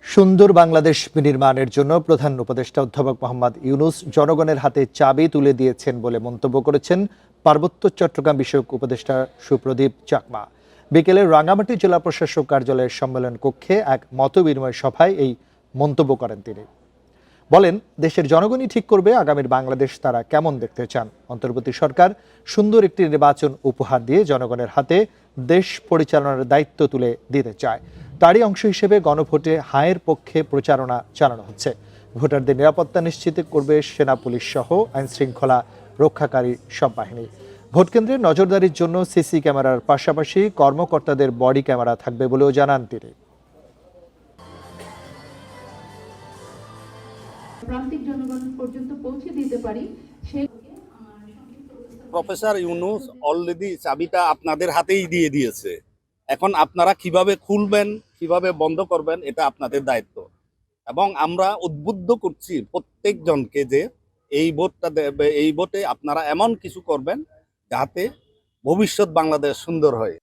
সুন্দর বাংলাদেশ বিনির্মাণের জন্য প্রধান উপদেষ্টা অধ্যাপক মোহাম্মদ ইউনূস জনগণের হাতে চাবি তুলে দিয়েছেন বলে মন্তব্য করেছেন পার্বত্য চট্টগ্রাম বিষয়ক উপদেষ্টা সুপ্রদীপ চাকমা। বিকেলে রাঙ্গামাটি জেলা প্রশাসক কার্যালয়ের সম্মেলন কক্ষে এক মতবিনিময় সভায় এই মন্তব্য করেন তিনি। বলেন, দেশের জনগণই ঠিক করবে আগামীর বাংলাদেশ তারা কেমন দেখতে চান। অন্তর্বর্তী সরকার সুন্দর একটি নির্বাচন উপহার দিয়ে জনগণের হাতে দেশ পরিচালনার দায়িত্ব তুলে দিতে চায়। তারই অংশ হিসেবে গণভোটে হায়ের পক্ষে প্রচারণা চালানো হচ্ছে। ভোটারদের নিরাপত্তা নিশ্চিত করবে সেনা, পুলিশ সহ আইন শৃঙ্খলা রক্ষাকারী সব বাহিনী। ভোটকেন্দ্রে নজরদারির জন্য সিসি ক্যামেরার পাশাপাশি কর্মকর্তাদের বডি ক্যামেরা থাকবে বলেও জানান তিনি। প্রান্তিক জনগণ পর্যন্ত পৌঁছে দিতে পারি সেই প্রফেসর ইউনূস অলরেডি চাবিটা আপনাদের হাতেই দিয়ে দিয়েছে। এখন আপনারা কিভাবে খুলবেন, কিভাবে বন্ধ করবেন, এটা আপনাদের দায়িত্ব। এবং আমরা উদ্বুদ্ধ করছি প্রত্যেকজনকে যে এই ভোটে আপনারা এমন কিছু করবেন যাতে ভবিষ্যৎ বাংলাদেশ সুন্দর হয়।